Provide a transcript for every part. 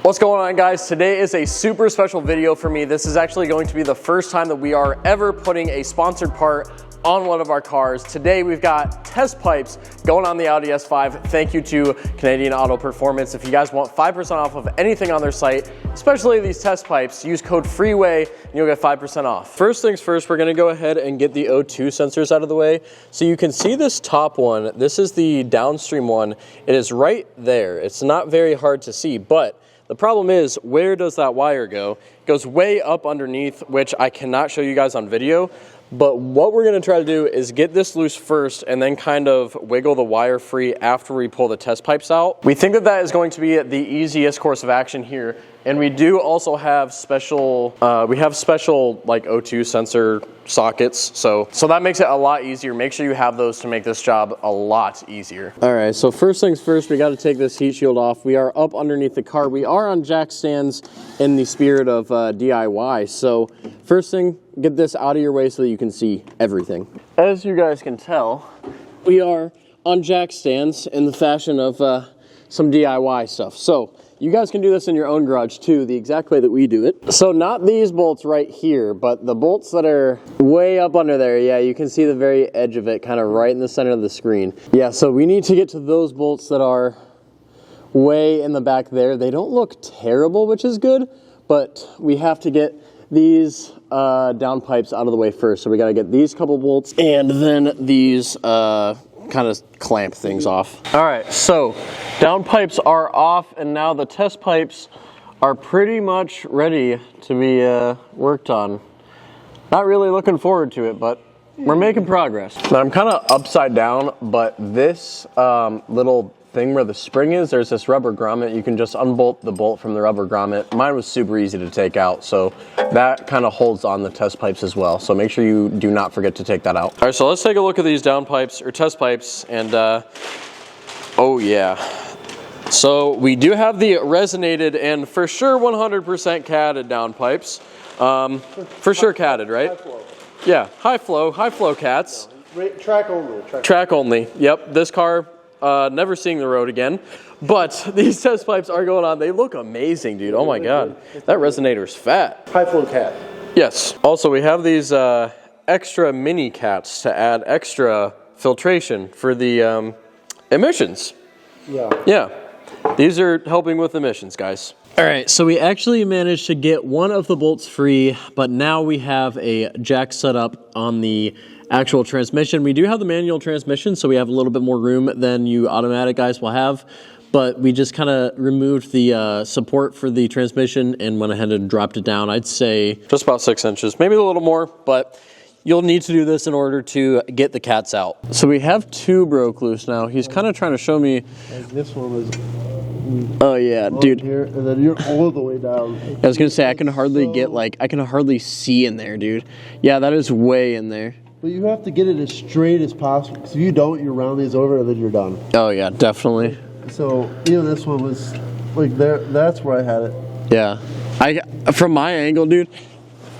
What's going on, guys? Today is a super special video for me. This is actually going to be the first time that we are ever putting a sponsored part on one of our cars. Today we've got test pipes going on the Audi S5. Thank you to Canadian Auto Performance. If you guys want 5% off of anything on their site, especially these test pipes, use code FREEWAY and you'll get 5% off. First things first, we're gonna go ahead and get the O2 sensors out of the way. So you can see this top one. This is the downstream one. It is right there. It's not very hard to see, but the problem is, where does that wire go? It goes way up underneath, which I cannot show you guys on video. But what we're gonna try to do is get this loose first and then kind of wiggle the wire free after we pull the test pipes out. We think that that is going to be the easiest course of action here. And we do also have special, like O2 sensor sockets. So that makes it a lot easier. Make sure you have those to make this job a lot easier. All right, so first things first, we gotta take this heat shield off. We are up underneath the car. We are on jack stands in the spirit of DIY. So first thing, get this out of your way so that you can see everything. As you guys can tell, we are on jack stands in the fashion of some DIY stuff. So you guys can do this in your own garage too, the exact way that we do it. So not these bolts right here, but the bolts that are way up under there. Yeah, you can see the very edge of it, kind of right in the center of the screen. Yeah, so we need to get to those bolts that are way in the back there. They don't look terrible, which is good, but we have to get these down pipes out of the way first. So we gotta get these couple bolts and then these kind of clamp things off. All right, so down pipes are off and now the test pipes are pretty much ready to be worked on. Not really looking forward to it, but we're making progress. Now I'm kind of upside down, but this little thing where the spring is, there's this rubber grommet. You can just unbolt the bolt from the rubber grommet. Mine was super easy to take out, so that kind of holds on the test pipes as well. So make sure you do not forget to take that out. All right, so let's take a look at these down pipes or test pipes, and oh yeah. So we do have the resonated and for sure 100% catted down pipes. For sure catted, right? High flow. Yeah, high flow cats. Track only. Track only. Yep, this car. Never seeing the road again, but these test pipes are going on. They look amazing, dude. Oh my God, that resonator's fat. High flow cat. Yes. Also, we have these extra mini cats to add extra filtration for the emissions. Yeah. Yeah. These are helping with emissions, guys. All right, so we actually managed to get one of the bolts free, but now we have a jack set up on the actual transmission. We do have the manual transmission, so we have a little bit more room than you automatic guys will have, but we just kind of removed the support for the transmission and went ahead and dropped it down. I'd say just about 6 inches, maybe a little more, but you'll need to do this in order to get the cats out. So we have two broke loose now. He's kind of trying to show me. And this one is. Oh yeah, dude. Here, and then you're all the way down. I was gonna say I can hardly get I can hardly see in there, dude. Yeah, that is way in there. But you have to get it as straight as possible, because if you don't, you round these over and then you're done. Oh yeah, definitely. So even this one was like there. That's where I had it. Yeah, from my angle, dude,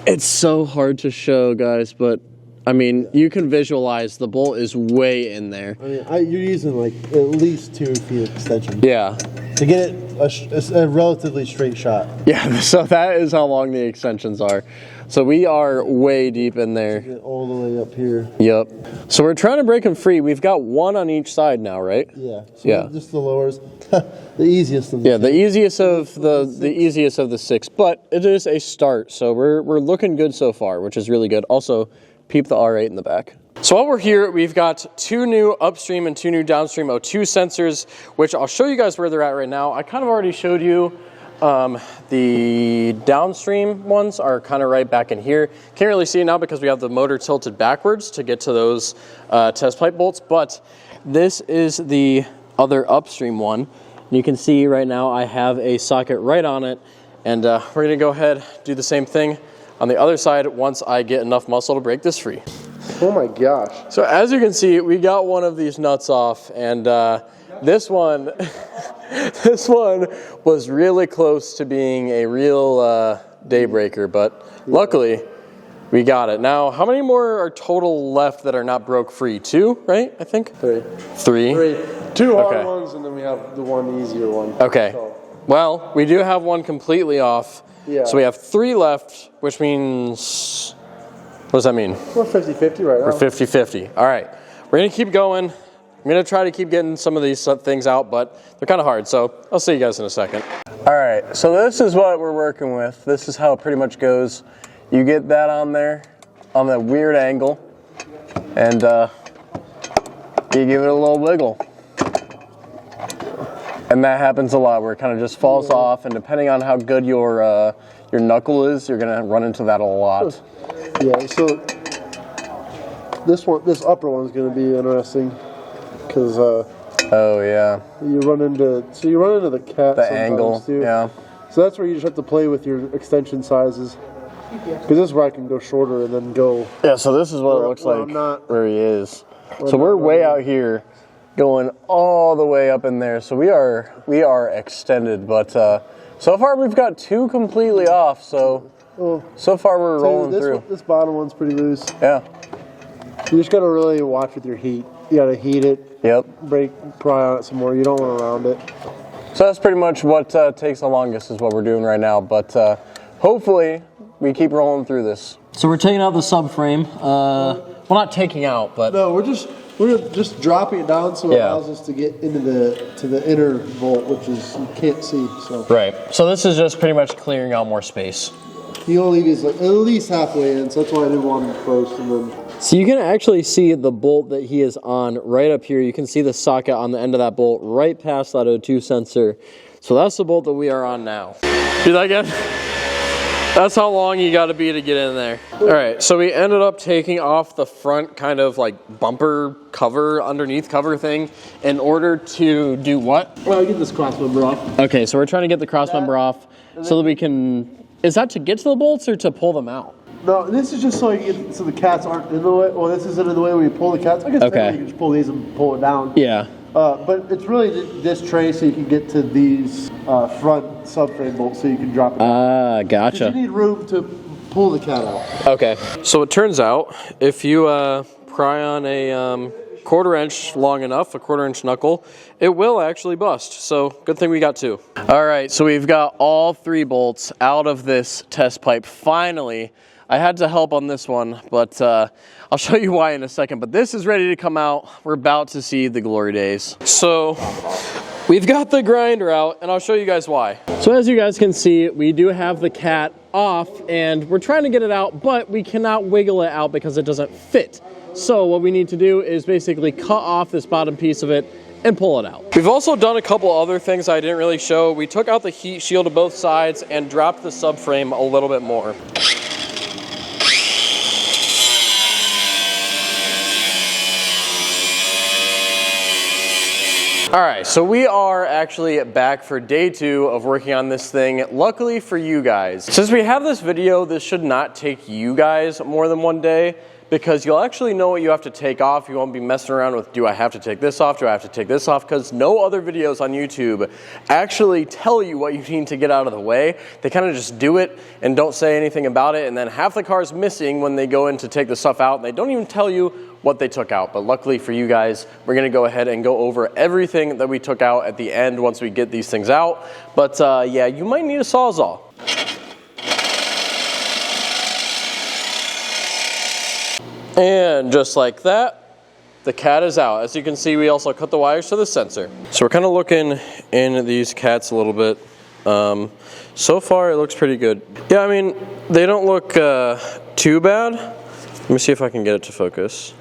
it's so hard to show, guys. But I mean, you can visualize the bolt is way in there. I mean, you're using like at least 2 feet extension. Yeah. To get it a relatively straight shot. Yeah, so that is how long the extensions are. So we are way deep in there. Get all the way up here. Yep. So we're trying to break them free. We've got one on each side now, right? Yeah. So yeah. Just the lowers. The easiest of the the easiest of the easiest of the 6, but it is a start. So we're looking good so far, which is really good. Also, peep the R8 in the back. So while we're here, we've got 2 new upstream and 2 new downstream O2 sensors, which I'll show you guys where they're at right now. I kind of already showed you the downstream ones are kind of right back in here. Can't really see it now because we have the motor tilted backwards to get to those test pipe bolts, but this is the other upstream one. You can see right now I have a socket right on it, and we're gonna go ahead, do the same thing on the other side once I get enough muscle to break this free. Oh my gosh. So as you can see, we got one of these nuts off, and this one was really close to being a real day breaker, but luckily we got it. Now, how many more are total left that are not broke free? 2, right? I think? 3. 3? 2 hard ones, and then we have the one easier one. Okay. So Well, we do have one completely off. Yeah. So we have 3 left, which means, what does that mean? We're 50-50 right now. We're 50-50. All right. We're going to keep going. I'm going to try to keep getting some of these things out, but they're kind of hard. So I'll see you guys in a second. All right. So this is what we're working with. This is how it pretty much goes. You get that on there on that weird angle, and you give it a little wiggle. And that happens a lot where it kind of just falls off, and depending on how good your knuckle is, you're gonna run into that a lot. Yeah, so this upper one is gonna be interesting because oh yeah, you run into the cat. The angle, too. yeah. So that's where you just have to play with your extension sizes. Because this is where I can go shorter and then go. Yeah, so this is what it looks like where he is. So we're way out here, going all the way up in there. So we are extended, but so far we've got 2 completely off. So far we're rolling through. This bottom one's pretty loose. Yeah. You just gotta really watch with your heat. You gotta heat it. Yep. Pry on it some more. You don't want to round it. So that's pretty much what takes the longest is what we're doing right now. But hopefully we keep rolling through this. So we're taking out the subframe. Well, not taking out, but no, we're just dropping it down so it allows us to get into the inner bolt, which is you can't see. So right. So this is just pretty much clearing out more space. You only leave these like at least halfway in, so that's why I didn't want them first, and then. So you can actually see the bolt that he is on right up here. You can see the socket on the end of that bolt right past that O2 sensor. So that's the bolt that we are on now. Do that again? That's how long you got to be to get in there. All right, so we ended up taking off the front kind of like bumper cover, underneath cover thing in order to do what? Well, get this cross member off. Okay, so we're trying to get the cross member off so that we can, is that to get to the bolts or to pull them out? No, this is just so the cats aren't in the way. Well, this isn't in the way where you pull the cats. I guess you can just pull these and pull it down. Yeah. But it's really this tray so you can get to these front subframe bolts so you can drop it down. Ah, gotcha. You need room to pull the cat out. Okay. So it turns out if you pry on a 1/4 inch long enough, a 1/4 inch knuckle, it will actually bust. So good thing we got 2. All right, so we've got all 3 bolts out of this test pipe finally. I had to help on this one, but I'll show you why in a second. But this is ready to come out. We're about to see the glory days. So we've got the grinder out, and I'll show you guys why. So as you guys can see, we do have the cat off, and we're trying to get it out, but we cannot wiggle it out because it doesn't fit. So what we need to do is basically cut off this bottom piece of it and pull it out. We've also done a couple other things I didn't really show. We took out the heat shield of both sides and dropped the subframe a little bit more. All right, so we are actually back for day 2 of working on this thing. Luckily for you guys, since we have this video, this should not take you guys more than 1 day because you'll actually know what you have to take off. You won't be messing around with, do I have to take this off? Do I have to take this off? Because no other videos on YouTube actually tell you what you need to get out of the way. They kind of just do it and don't say anything about it. And then half the car's missing when they go in to take the stuff out. And they don't even tell you what they took out. But luckily for you guys, we're gonna go ahead and go over everything that we took out at the end once we get these things out. But yeah, you might need a Sawzall. And just like that, the cat is out. As you can see, we also cut the wires to the sensor. So we're kind of looking in these cats a little bit. So far, it looks pretty good. Yeah, I mean, they don't look too bad. Let me see if I can get it to focus.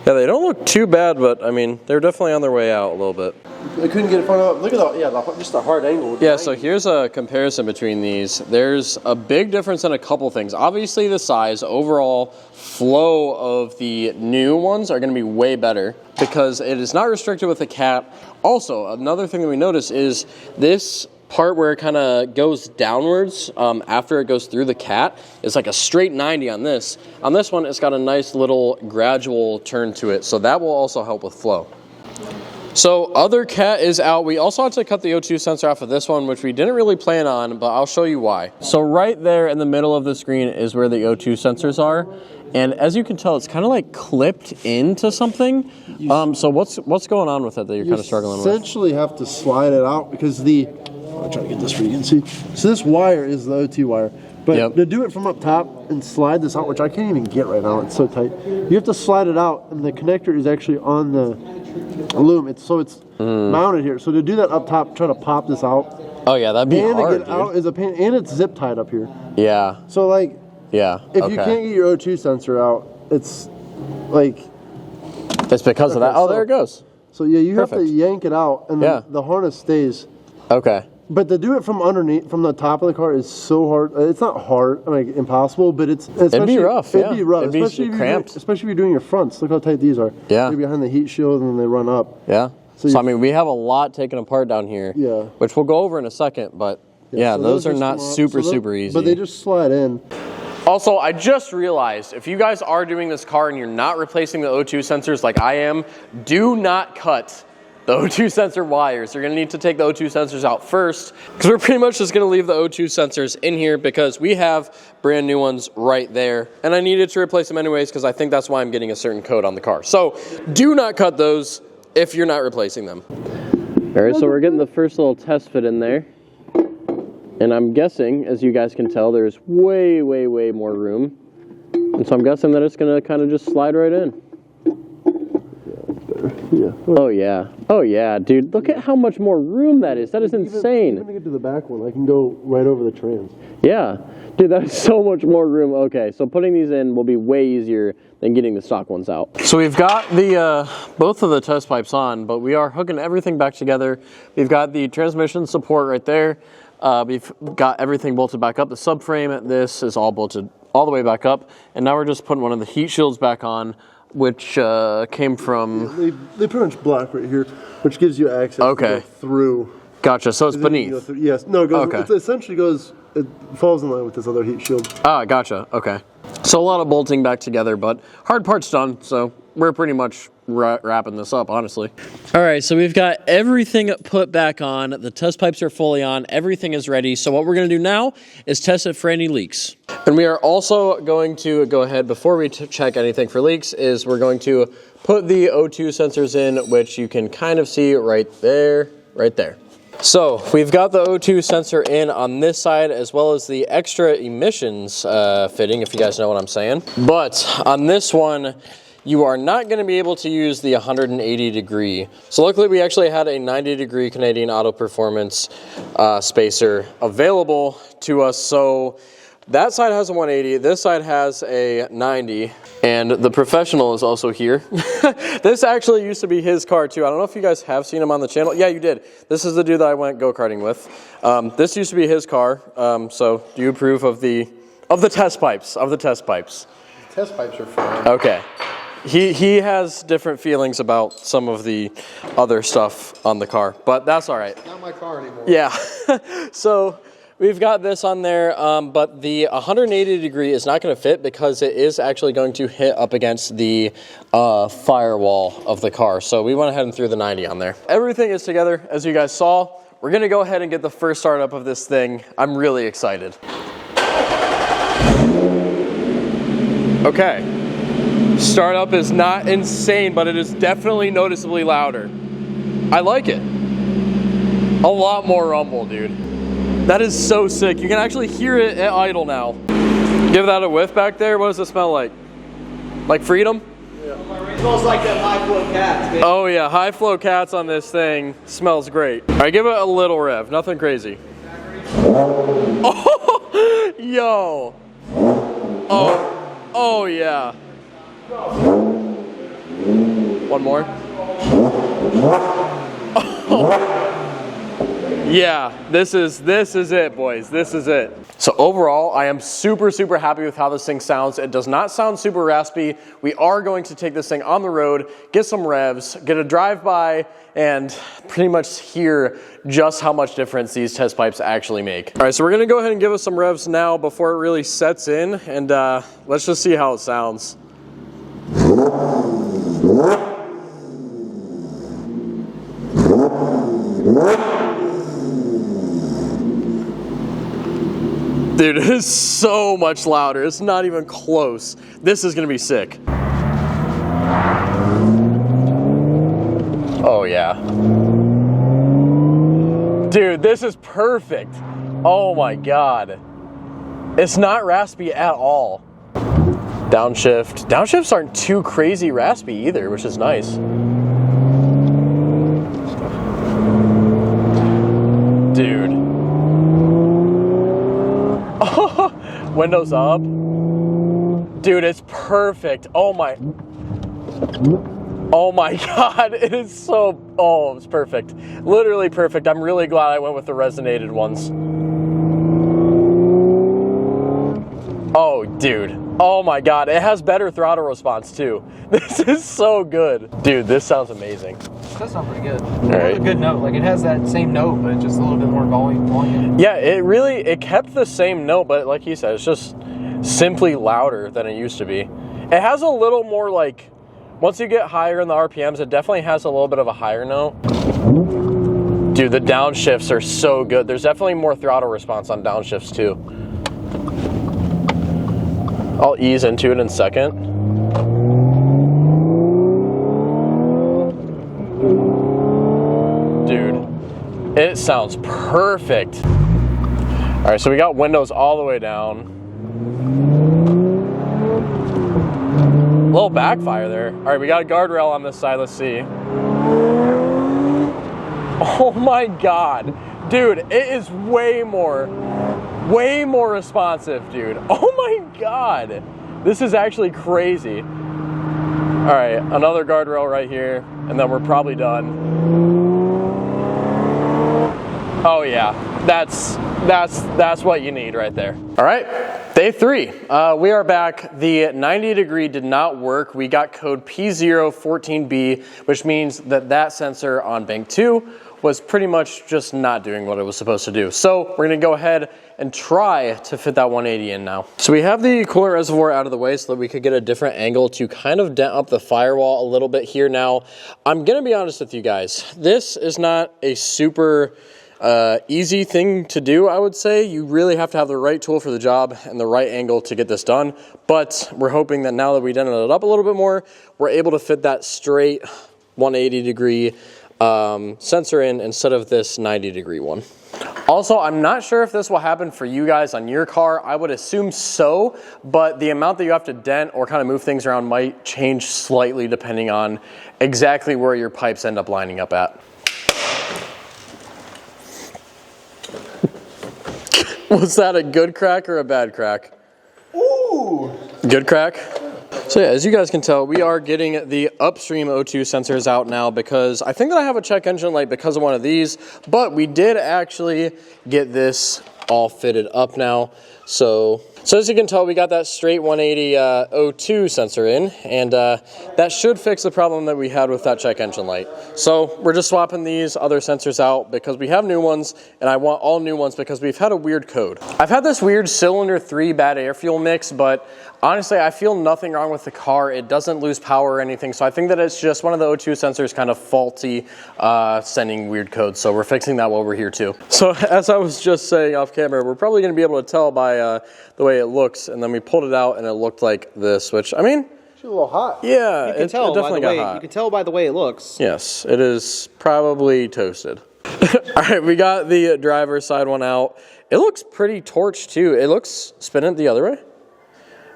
Yeah, they don't look too bad, but I mean, they're definitely on their way out a little bit. I couldn't get it front up. Look at that, just the hard angle. Yeah, so here's a comparison between these. There's a big difference in a couple things. Obviously the size, overall flow of the new ones are gonna be way better because it is not restricted with the cat. Also, another thing that we notice is this part where it kind of goes downwards after it goes through the cat is like a straight 90 on this. On this one, it's got a nice little gradual turn to it, so that will also help with flow. So other cat is out. We also had to cut the O2 sensor off of this one, which we didn't really plan on, but I'll show you why. So right there in the middle of the screen is where the O2 sensors are. And as you can tell, it's kind of like clipped into something. So what's going on with it that you're kind of struggling with? You essentially have to slide it out because the I'll try to get this for you can see. So this wire is the OT wire. But to do it from up top and slide this out, which I can't even get right now, it's so tight. You have to slide it out, and the connector is actually on the loom. It's mounted here. So to do that up top, try to pop this out. Oh yeah, that'd be hard, to get out is a pain, and it's zip tied up here. Yeah. So like, if you can't get your O2 sensor out, it's like. It's because of that. Oh, there it goes. So yeah, you have to yank it out, and the harness stays. Okay. But to do it from underneath, from the top of the car, is so hard. It's not hard, like impossible, but it'd be rough. It'd be rough, especially cramped. Especially if you're doing your fronts. Look how tight these are. Yeah. You're behind the heat shield, and then they run up. Yeah. So I mean, we have a lot taken apart down here. Yeah. Which we'll go over in a second, but so those are not super easy. But they just slide in. Also, I just realized, if you guys are doing this car and you're not replacing the O2 sensors like I am, do not cut the O2 sensor wires. You're gonna need to take the O2 sensors out first, because we're pretty much just gonna leave the O2 sensors in here because we have brand new ones right there. And I needed to replace them anyways because I think that's why I'm getting a certain code on the car. So do not cut those if you're not replacing them. All right, so we're getting the first little test fit in there. And I'm guessing, as you guys can tell, there's way more room. And so I'm guessing that it's gonna kind of just slide right in. Yeah. Oh yeah. Oh yeah, dude. Look at how much more room that is. That is insane. Even to get to the back one, I can go right over the trans. Yeah. Dude, that is so much more room. Okay, so putting these in will be way easier than getting the stock ones out. So we've got the both of the test pipes on, but we are hooking everything back together. We've got the transmission support right there. We've got everything bolted back up. The subframe, this is all bolted all the way back up. And now we're just putting one of the heat shields back on, which came from... They pretty much block right here, which gives you access to go through. Gotcha, so it's beneath. Yes, no, it goes, it essentially goes, it falls in line with this other heat shield. Ah, gotcha, okay. So a lot of bolting back together, but hard part's done, so we're pretty much wrapping this up, honestly. All right, so we've got everything put back on. The test pipes are fully on. Everything is ready. So what we're going to do now is test it for any leaks. And we are also going to go ahead, before we check anything for leaks, is we're going to put the O2 sensors in, which you can kind of see right there, right there. So we've got the O2 sensor in on this side, as well as the extra emissions fitting, if you guys know what I'm saying. But on this one, you are not going to be able to use the 180 degree. So luckily we actually had a 90 degree Canadian Auto Performance spacer available to us. So that side has a 180, this side has a 90, and the professional is also here. This actually used to be his car too. I don't know if you guys have seen him on the channel. Yeah, you did. This is the dude that I went go-karting with. This used to be his car. So do you approve of the test pipes? The test pipes are fine. Okay. He has different feelings about some of the other stuff on the car, but that's all right. Not my car anymore. Yeah. So we've got this on there, but the 180 degree is not going to fit because it is actually going to hit up against the firewall of the car. So we went ahead and threw the 90 on there. Everything is together, as you guys saw. We're going to go ahead and get the first startup of this thing. I'm really excited. Okay. Startup is not insane, but it is definitely noticeably louder. I like it. A lot more rumble, dude. That is so sick. You can actually hear it at idle now. Give that a whiff back there. What does it smell like? Like freedom? Yeah. It smells like that high flow cats, man. Oh yeah, high flow cats on this thing. Smells great. All right, give it a little rev. Nothing crazy. Oh, yo. Oh yeah. One more. Oh. Yeah, this is it, boys. This is it. So overall, I am super happy with how this thing sounds. It does not sound super raspy. We are going to take this thing on the road, get some revs, get a drive-by, and pretty much hear just how much difference these test pipes actually make. All right, so we're gonna go ahead and give us some revs now before it really sets in, and let's just see how it sounds. Dude, it is so much louder. It's not even close. This is gonna be sick. Oh yeah. Dude, this is perfect. Oh my God. It's not raspy at all. Downshift. Downshifts aren't too crazy raspy either, which is nice. Dude. Oh, windows up. Dude, it's perfect. Oh my God, it is so, oh, it's perfect. Literally perfect. I'm really glad I went with the resonated ones. Oh, dude. Oh my God, it has better throttle response too. This is so good. Dude, this sounds amazing. It does sound pretty good. All right. It's a good note. Like, it has that same note, but just a little bit more volume. Yeah, it kept the same note, but like he said, it's just simply louder than it used to be. It has a little more, like, once you get higher in the RPMs, it definitely has a little bit of a higher note. Dude, the downshifts are so good. There's definitely more throttle response on downshifts too. I'll ease into it in a second. Dude, it sounds perfect. All right, so we got windows all the way down. A little backfire there. All right, we got a guardrail on this side. Let's see. Oh my God. Dude, it is way more responsive, dude. Oh my God. This is actually crazy. All right, another guardrail right here, and then we're probably done. Oh yeah, that's what you need right there. All right, day 3. We are back. The 90 degree did not work. We got code P014B, which means that sensor on bank 2 was pretty much just not doing what it was supposed to do. So we're gonna go ahead and try to fit that 180 in now. So we have the coolant reservoir out of the way so that we could get a different angle to kind of dent up the firewall a little bit here. Now, I'm gonna be honest with you guys. This is not a super easy thing to do, I would say. You really have to have the right tool for the job and the right angle to get this done. But we're hoping that now that we dented it up a little bit more, we're able to fit that straight 180 degree sensor in instead of this 90 degree one. Also, I'm not sure if this will happen for you guys on your car. I would assume so, but the amount that you have to dent or kind of move things around might change slightly depending on exactly where your pipes end up lining up at. Was that a good crack or a bad crack? Ooh! Good crack? So yeah, as you guys can tell, we are getting the upstream O2 sensors out now because I think that I have a check engine light because of one of these, but we did actually get this all fitted up now. So as you can tell, we got that straight 180 O2 sensor in, and that should fix the problem that we had with that check engine light. So we're just swapping these other sensors out because we have new ones, and I want all new ones because we've had a weird code. I've had this weird cylinder 3 bad air fuel mix, but honestly, I feel nothing wrong with the car. It doesn't lose power or anything, so I think that it's just one of the O2 sensors kind of faulty, sending weird codes. So we're fixing that while we're here too. So as I was just saying off camera, we're probably going to be able to tell by the way it looks, and then we pulled it out and it looked like this, which, I mean, It's a little hot. yeah, You can tell it definitely by the got way, hot. you can tell by the way it looks. Yes, it is probably toasted. All right, we got the driver's side one out. It looks pretty torched too. It looks, spin it the other way.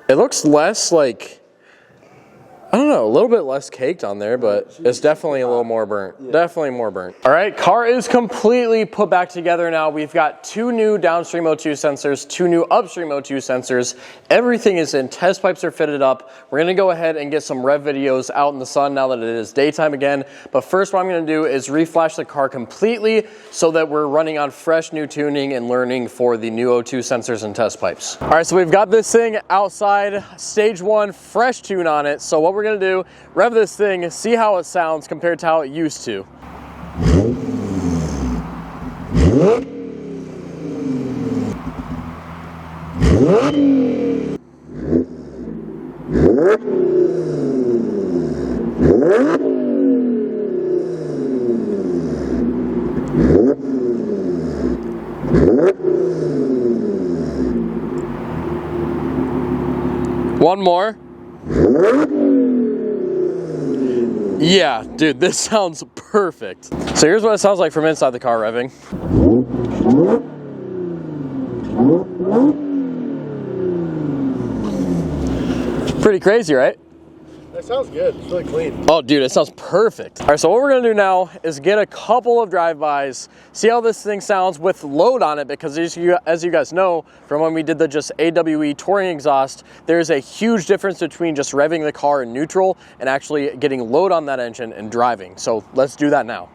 It looks less like, I don't know, a little bit less caked on there, but it's definitely a little more burnt. Yeah. Definitely more burnt. All right, car is completely put back together now. We've got 2 new downstream O2 sensors, 2 new upstream O2 sensors. Everything is in. Test pipes are fitted up. We're gonna go ahead and get some rev videos out in the sun now that it is daytime again. But first, what I'm gonna do is reflash the car completely so that we're running on fresh new tuning and learning for the new O2 sensors and test pipes. All right, so we've got this thing outside, stage 1, fresh tune on it. So what we're gonna do, rev this thing, see how it sounds compared to how it used to. One more. Yeah, dude, this sounds perfect. So here's what it sounds like from inside the car revving. Pretty crazy, right? That sounds good. It's really clean. Oh, dude, it sounds perfect. All right, so what we're gonna do now is get a couple of drive-bys, see how this thing sounds with load on it, because as you guys know, from when we did the just AWE touring exhaust, there's a huge difference between just revving the car in neutral and actually getting load on that engine and driving. So let's do that now.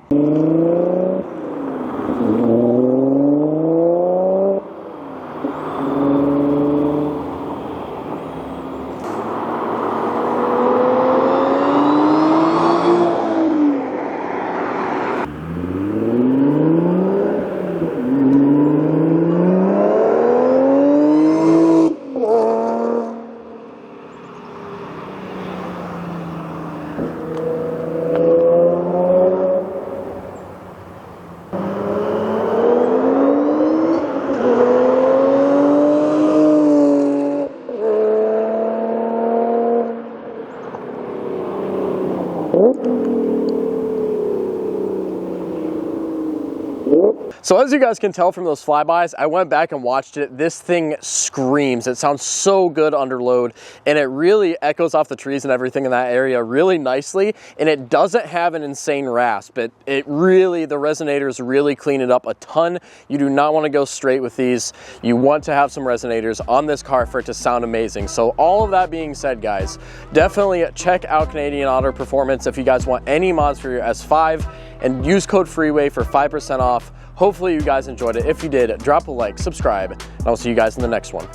So as you guys can tell from those flybys, I went back and watched it. This thing screams. It sounds so good under load, and it really echoes off the trees and everything in that area really nicely, and it doesn't have an insane rasp. The resonators really clean it up a ton. You do not want to go straight with these. You want to have some resonators on this car for it to sound amazing. So all of that being said, guys, definitely check out Canadian Auto Performance if you guys want any mods for your S5, and use code FREEWAY for 5% off. Hopefully you guys enjoyed it. If you did, drop a like, subscribe, and I'll see you guys in the next one.